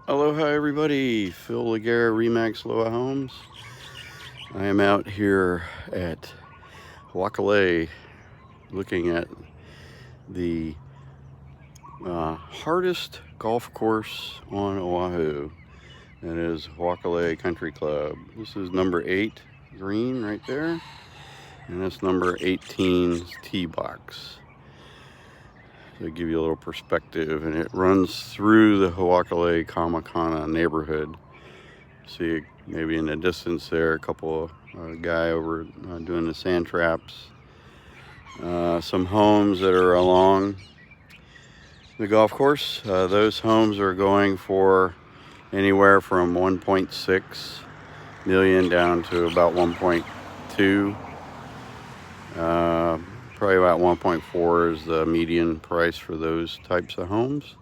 Aloha everybody, Phil Laguerre, Remax Loa Homes. I am out here at Waikele looking at the hardest golf course on Oahu. That is Waikele Country Club. This is number 8 green right there, and that's number 18's tee box. To give you a little perspective, and it runs through the Waikele Kamakana neighborhood. See maybe in the distance there a couple of guy over doing the sand traps. Some homes that are along the golf course. Those homes are going for anywhere from 1.6 million down to about 1.2. Probably about 1.4 is the median price for those types of homes.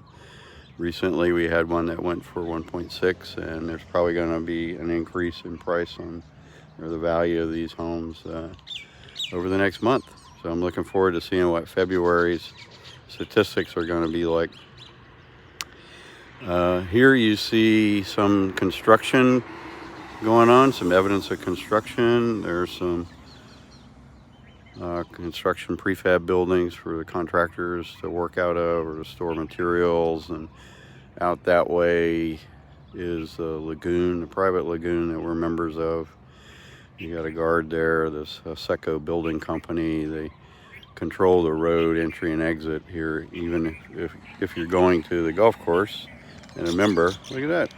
Recently we had one that went for 1.6, and there's probably going to be an increase in price on or the value of these homes over the next month. So I'm looking forward to seeing what February's statistics are going to be like. Here you see some construction going on, some evidence of construction. There's some construction prefab buildings for the contractors to work out of or to store materials, and out that way is a lagoon, a private lagoon that we're members of. You got a guard there, this Seco Building Company. They control the road entry and exit here, even if you're going to the golf course and a member. Look at that.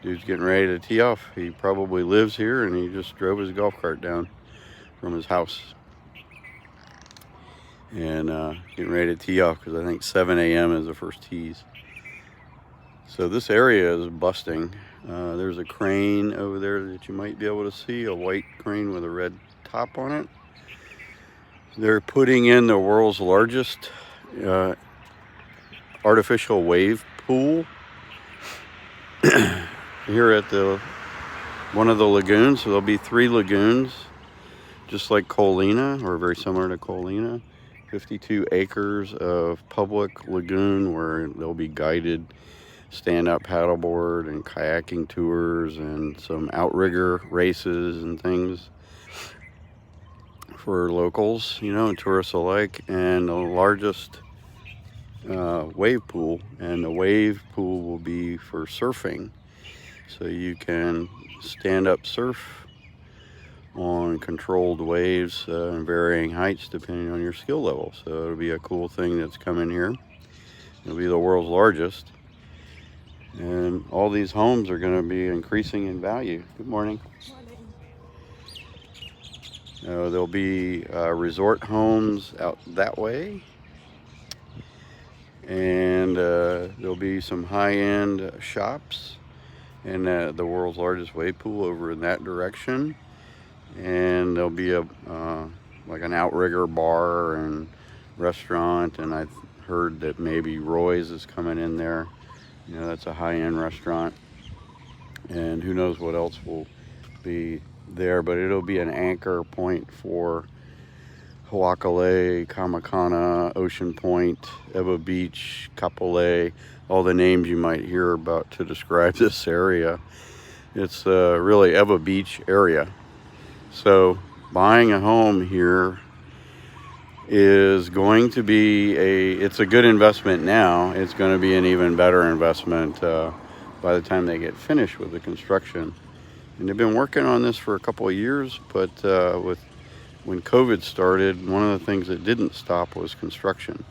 Dude's getting ready to tee off. He probably lives here and he just drove his golf cart down from his house. And getting ready to tee off because I think 7 a.m. is the first tees. So this area is busting. There's a crane over there that you might be able to see, a white crane with a red top on it. They're putting in the world's largest artificial wave pool here at one of the lagoons. So there'll be 3 lagoons, just like Colina, or very similar to Colina. 52 acres of public lagoon where there'll be guided stand-up paddleboard and kayaking tours and some outrigger races and things for locals, and tourists alike, and the largest wave pool. And the wave pool will be for surfing, so you can stand up surf on controlled waves and varying heights depending on your skill level. So it'll be a cool thing that's coming here. It'll be the world's largest, and all these homes are going to be increasing in value. Good morning. There'll be resort homes out that way, and there'll be some high-end shops and the world's largest wave pool over in that direction. And there'll be like an outrigger bar and restaurant, and I've heard that maybe Roy's is coming in there. That's a high-end restaurant, and who knows what else will be there, but it'll be an anchor point for Waikele, Kamakana, Ocean Point, Ewa Beach, Kapolei, all the names you might hear about to describe this area. It's really Ewa Beach area. So buying a home here is going to be it's a good investment now. It's going to be an even better investment by the time they get finished with the construction. And they've been working on this for a couple of years, but when COVID started, one of the things that didn't stop was construction.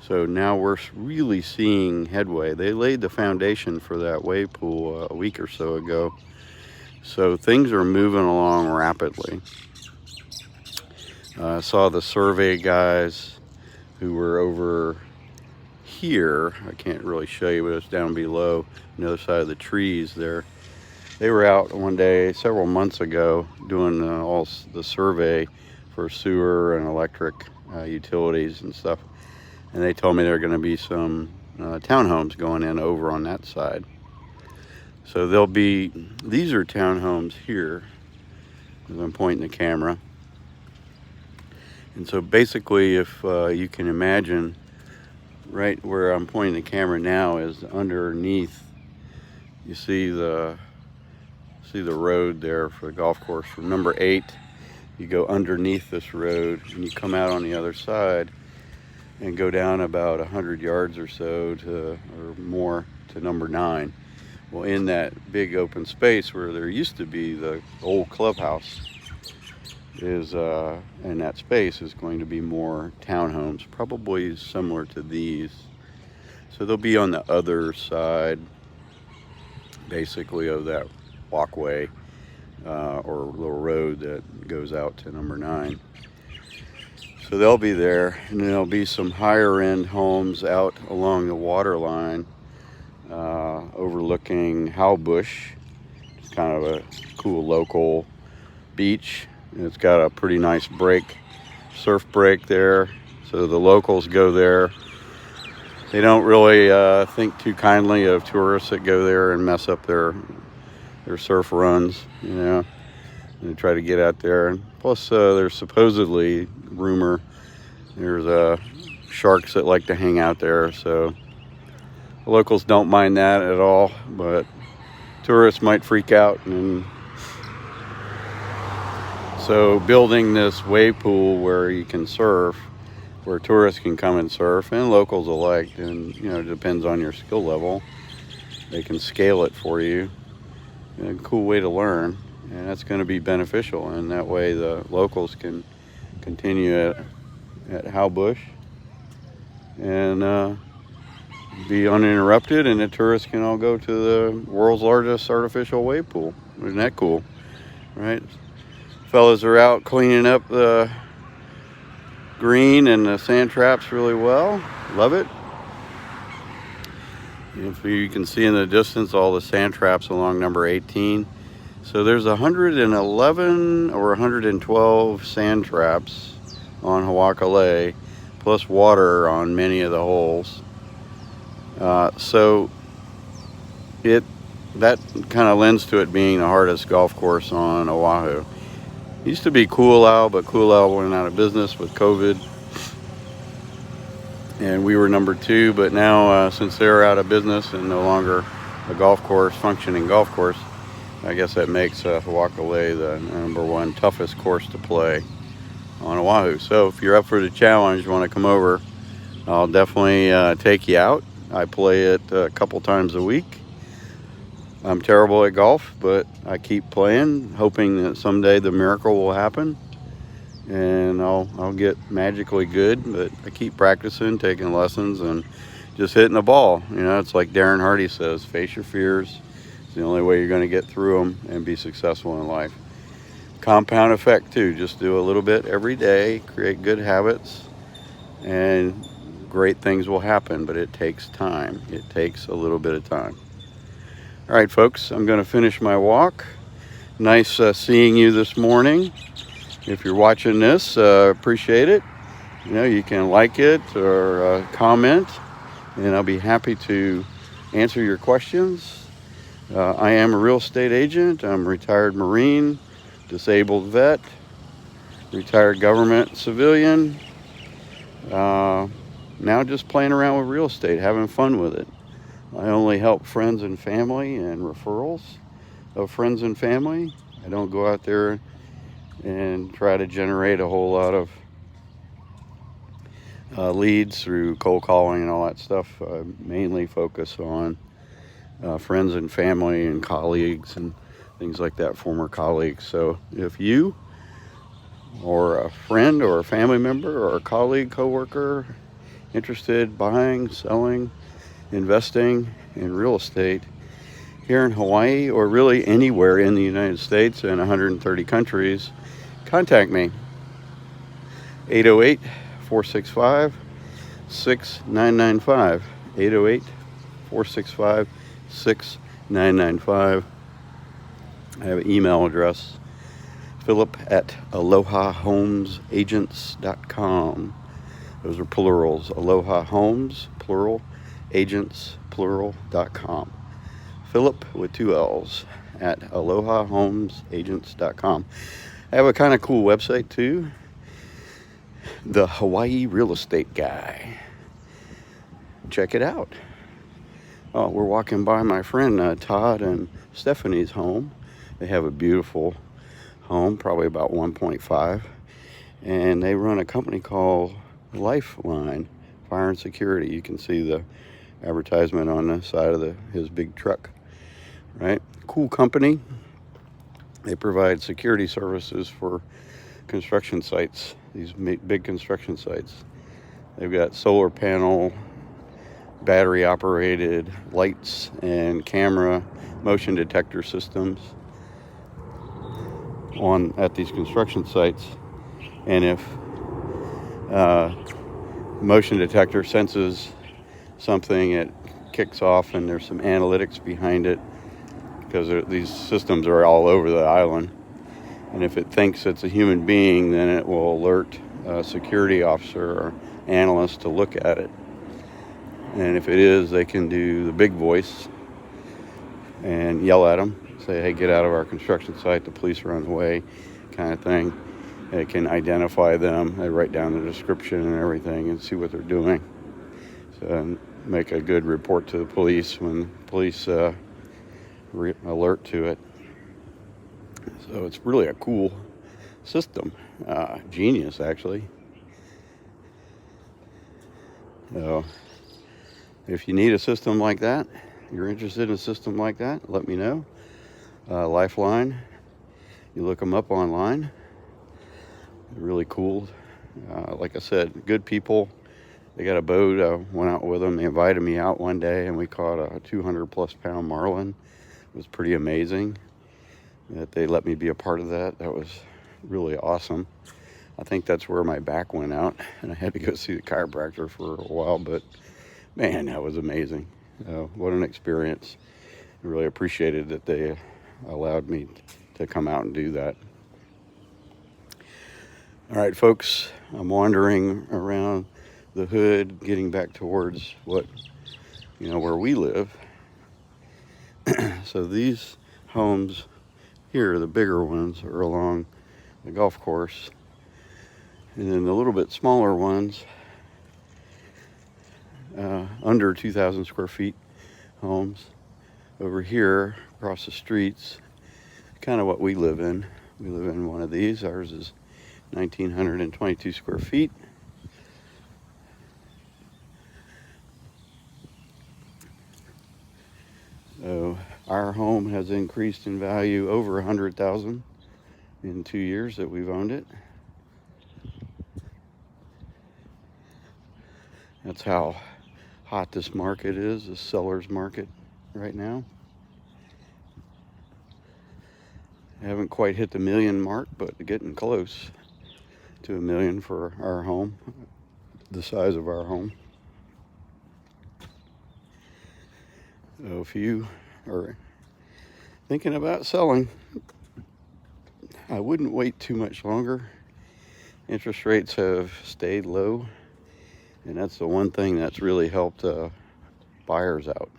So now we're really seeing headway. They laid the foundation for that wave pool a week or so ago. So things are moving along rapidly. I saw the survey guys who were over here. I can't really show you, but it's down below on the other side of the trees there. They were out one day several months ago doing all the survey for sewer and electric utilities and stuff. And they told me there are going to be some townhomes going in over on that side. So these are townhomes here, as I'm pointing the camera. And so basically, if you can imagine right where I'm pointing the camera now is underneath. You see the road there for the golf course. From number 8, you go underneath this road and you come out on the other side and go down about 100 yards or so or more to number 9. Well, in that big open space where there used to be the old clubhouse is in that space is going to be more townhomes, probably similar to these. So they'll be on the other side basically of that walkway or little road that goes out to number 9. So they'll be there, and there'll be some higher end homes out along the water line overlooking Howbush. It's kind of a cool local beach. It's got a pretty nice surf break there. So the locals go there. They don't really think too kindly of tourists that go there and mess up their surf runs, you know. They try to get out there. And plus, there's supposedly there's sharks that like to hang out there. So the locals don't mind that at all, but tourists might freak out. And so building this wave pool where you can surf, where tourists can come and surf, and locals alike, and you know, it depends on your skill level. They can scale it for you. A cool way to learn, and that's going to be beneficial. And that way, the locals can continue at Howbush and be uninterrupted, and the tourists can all go to the world's largest artificial wave pool. Isn't that cool, right? Fellas are out cleaning up the green and the sand traps really well. Love it. If you can see in the distance all the sand traps along number 18. So there's 111 or 112 sand traps on Hawakale, plus water on many of the holes. So that kind of lends to it being the hardest golf course on Oahu. It used to be Kulau, but Kulau went out of business with COVID. And we were number 2, but now since they're out of business and no longer a functioning golf course, I guess that makes Hawakale the number 1 toughest course to play on Oahu. So if you're up for the challenge, you want to come over, I'll definitely take you out. I play it a couple times a week. I'm terrible at golf, but I keep playing, hoping that someday the miracle will happen and I'll get magically good. But I keep practicing, taking lessons, and just hitting the ball. You know, it's like Darren Hardy says, face your fears. It's the only way you're going to get through them and be successful in life. Compound effect too. Just do a little bit every day, create good habits, and great things will happen. But it takes time. It takes a little bit of time. All right, folks, I'm going to finish my walk. Nice seeing you this morning. If you're watching this, appreciate it. You know, you can like it or comment, and I'll be happy to answer your questions. I am a real estate agent. I'm a retired Marine, disabled vet, retired government civilian. Now just playing around with real estate, having fun with it. I only help friends and family and referrals of friends and family. I don't go out there and try to generate a whole lot of leads through cold calling and all that stuff. I mainly focus on friends and family and colleagues and things like that, former colleagues. So if you or a friend or a family member or a colleague, coworker interested buying, selling, investing in real estate here in Hawaii or really anywhere in the United States and 130 countries, contact me. 808-465-6995. 808-465-6995. I have an email address, philip@alohaHomesAgents.com. Those are plurals. Aloha Homes, plural, agents, plural.com. Philip with 2 L's at AlohaHomesAgents.com. I have a kind of cool website too, the Hawaii Real Estate Guy. check it out. Oh, we're walking by my friend Todd and Stephanie's home. They have a beautiful home, probably about 1.5, and they run a company called Lifeline Fire and Security. You can see the advertisement on the side of his big truck, right? Cool company. They provide security services for construction sites, these big construction sites. They've got solar panel, battery operated lights and camera motion detector systems on at these construction sites. And if motion detector senses something, it kicks off, and there's some analytics behind it, because these systems are all over the island. And if it thinks it's a human being, then it will alert a security officer or analyst to look at it. And if it is, they can do the big voice and yell at them, say, hey, get out of our construction site, the police are on the way, kind of thing. It can identify them, they write down the description and everything and see what they're doing. So make a good report to the police when police alert to it. So it's really a cool system. Genius, actually. So if you need a system like that, you're interested in a system like that, let me know. Lifeline, you look them up online. They're really cool. Like I said, good people. They got a boat. I went out with them. They invited me out one day, and we caught a 200-plus pound marlin. It was pretty amazing that they let me be a part of that. That was really awesome. I think that's where my back went out, and I had to go see the chiropractor for a while, but man, that was amazing. What an experience. I really appreciated that they allowed me to come out and do that. All right, folks, I'm wandering around the hood, getting back towards where we live. So these homes here, the bigger ones, are along the golf course. And then the little bit smaller ones, under 2,000 square feet homes, over here across the streets, kind of what we live in. We live in one of these. Ours is 1,922 square feet. So our home has increased in value over 100,000 in 2 years that we've owned it. That's how hot this market is, the seller's market right now. I haven't quite hit the million mark, but getting close to $1 million for our home, the size of our home. So if you are thinking about selling, I wouldn't wait too much longer. Interest rates have stayed low, and that's the one thing that's really helped buyers out.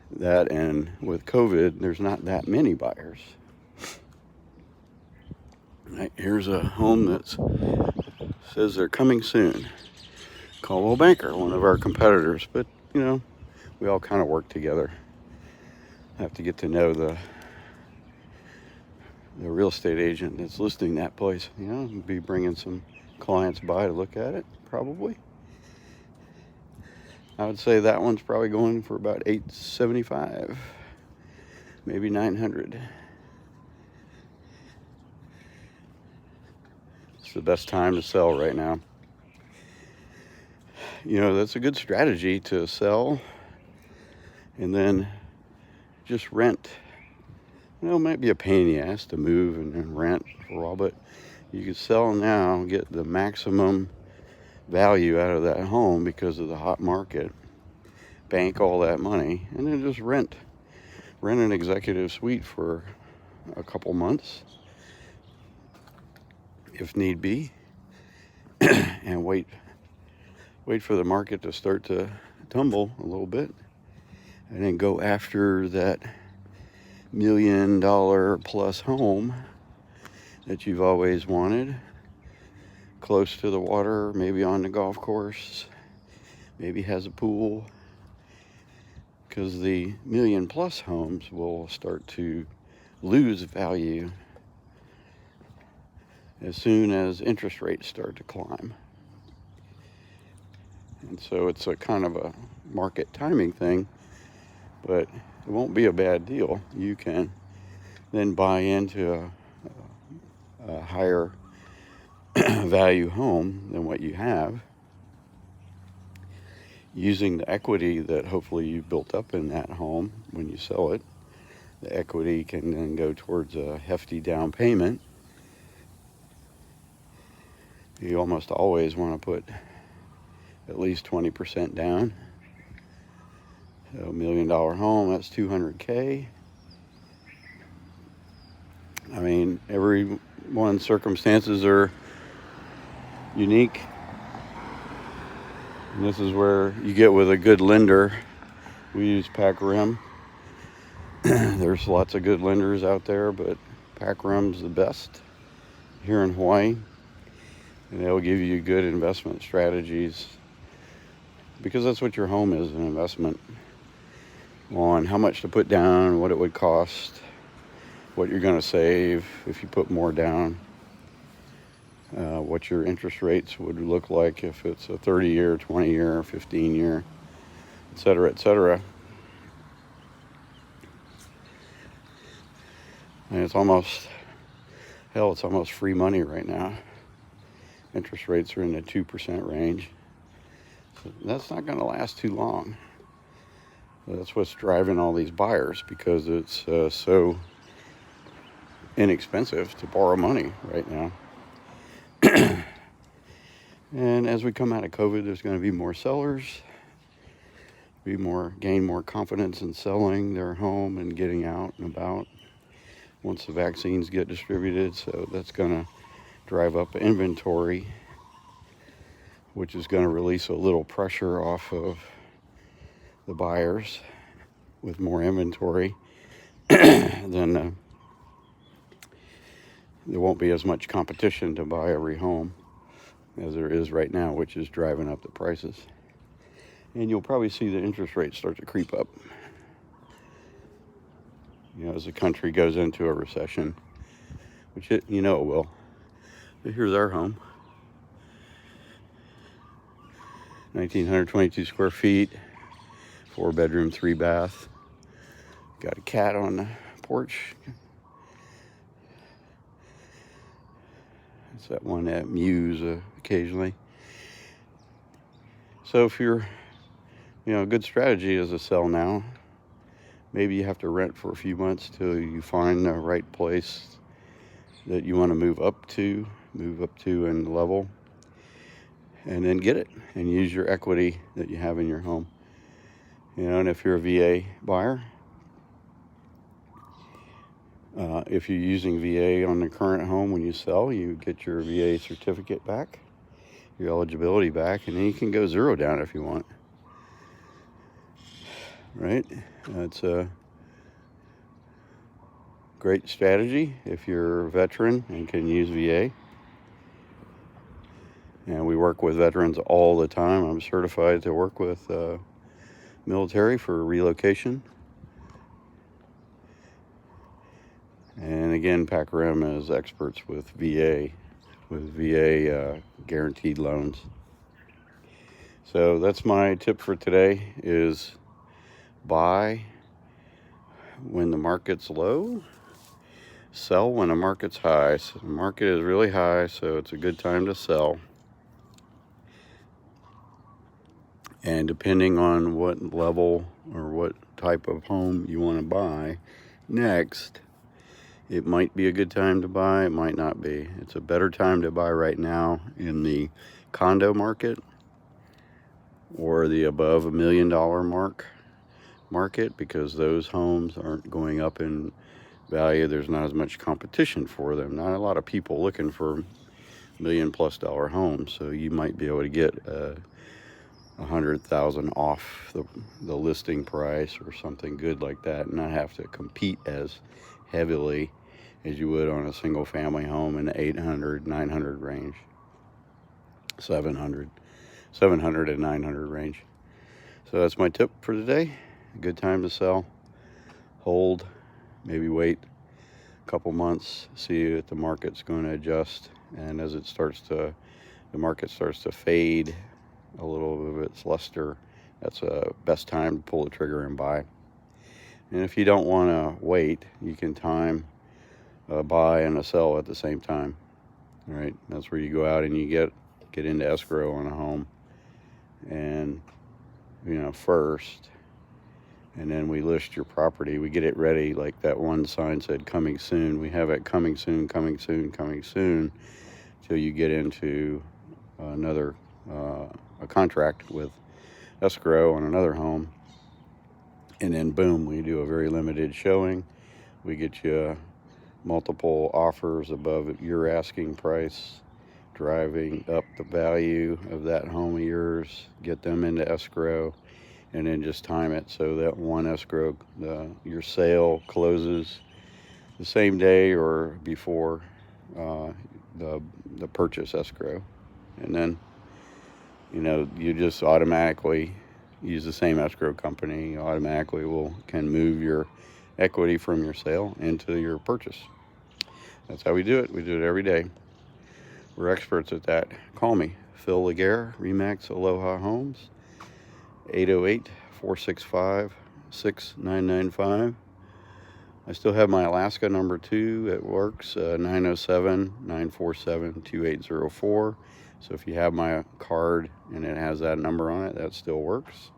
That, and with COVID, there's not that many buyers. Right, here's a home that says they're coming soon. Coldwell Banker, one of our competitors, but we all kind of work together. I have to get to know the real estate agent that's listing that place. Be bringing some clients by to look at it, probably. I would say that one's probably going for about $875, maybe $900. It's the best time to sell right now. That's a good strategy, to sell and then just rent. It might be a pain in the ass to move and rent for a while, but you can sell now, get the maximum value out of that home because of the hot market, bank all that money, and then just rent an executive suite for a couple months if need be, and wait for the market to start to tumble a little bit, and then go after that $1 million plus home that you've always wanted, close to the water, maybe on the golf course, maybe has a pool, because the million plus homes will start to lose value as soon as interest rates start to climb. And so it's a kind of a market timing thing, but it won't be a bad deal. You can then buy into a higher value home than what you have, using the equity that hopefully you built up in that home when you sell it. The equity can then go towards a hefty down payment. You almost always want to put at least 20% down. So $1 million home, that's $200K. I mean, everyone's circumstances are unique. And this is where you get with a good lender. We use PacRim. There's lots of good lenders out there, but PacRim's the best here in Hawaii. And they'll give you good investment strategies, because that's what your home is, an investment on how much to put down, what it would cost, what you're going to save if you put more down, what your interest rates would look like if it's a 30-year, 20-year, 15-year, et cetera, et cetera. And it's almost free money right now. Interest rates are in the 2% range. So that's not going to last too long. That's what's driving all these buyers, because it's so inexpensive to borrow money right now. And as we come out of COVID, there's going to be more sellers, gain more confidence in selling their home and getting out and about once the vaccines get distributed. So that's going to drive up inventory, which is going to release a little pressure off of the buyers. With more inventory, then there won't be as much competition to buy every home as there is right now, which is driving up the prices. And you'll probably see the interest rates start to creep up, as the country goes into a recession, which it will. But here's our home. 1,922 square feet, 4-bedroom, 3-bath. Got a cat on the porch. It's that one that mews occasionally. So if you're, a good strategy is to sell now. Maybe you have to rent for a few months till you find the right place that you want to move up to and level, and then get it and use your equity that you have in your home. And if you're a VA buyer, if you're using VA on the current home, when you sell, you get your VA certificate back, your eligibility back, and then you can go zero down if you want. Right? That's a great strategy if you're a veteran and can use VA. And we work with veterans all the time. I'm certified to work with military for relocation. And again, PacRim is experts with VA guaranteed loans. So that's my tip for today, is buy when the market's low, sell when the market's high. So the market is really high, so it's a good time to sell. And depending on what level or what type of home you want to buy next, it might be a good time to buy, it might not be. It's a better time to buy right now in the condo market or the above $1 million market, because those homes aren't going up in value. There's not as much competition for them. Not a lot of people looking for $1 million+ homes, so you might be able to get $100,000 off the listing price or something good like that, and not have to compete as heavily as you would on a single family home in the 800, 900 range, 700. 700 and 900 range. So that's my tip for today. A good time to sell. Hold, maybe wait a couple months, see if the market's going to adjust, and as the market starts to fade a little of its luster, that's the best time to pull the trigger and buy. And if you don't want to wait, you can time a buy and a sell at the same time. All right, that's where you go out and you get into escrow on a home, and first, and then we list your property. We get it ready, like that one sign said, coming soon. We have it coming soon, coming soon, coming soon, till you get into another a contract with escrow on another home, and then boom, we do a very limited showing. We get you multiple offers above your asking price, driving up the value of that home of yours, get them into escrow, and then just time it so that one escrow, your sale closes the same day or before the purchase escrow. And then you just automatically use the same escrow company. You automatically can move your equity from your sale into your purchase. That's how we do it. We do it every day. We're experts at that. Call me, Phil Laguerre, Remax Aloha Homes, 808-465-6995. I still have my Alaska number too. It works, 907-947-2804. So if you have my card and it has that number on it, that still works.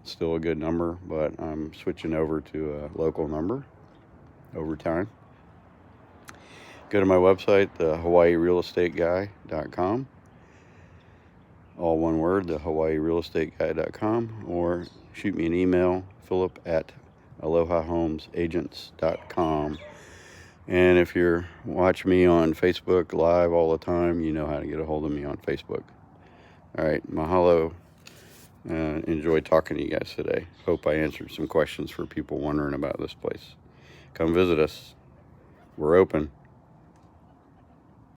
It's still a good number, but I'm switching over to a local number over time. Go to my website, the HawaiiRealEstateGuy.com. All one word, the HawaiiRealEstateGuy.com, or shoot me an email, philip@AlohaHomesAgents.com. And if you're watching me on Facebook Live all the time, you know how to get a hold of me on Facebook. All right, mahalo. Enjoyed talking to you guys today. Hope I answered some questions for people wondering about this place. Come visit us. We're open.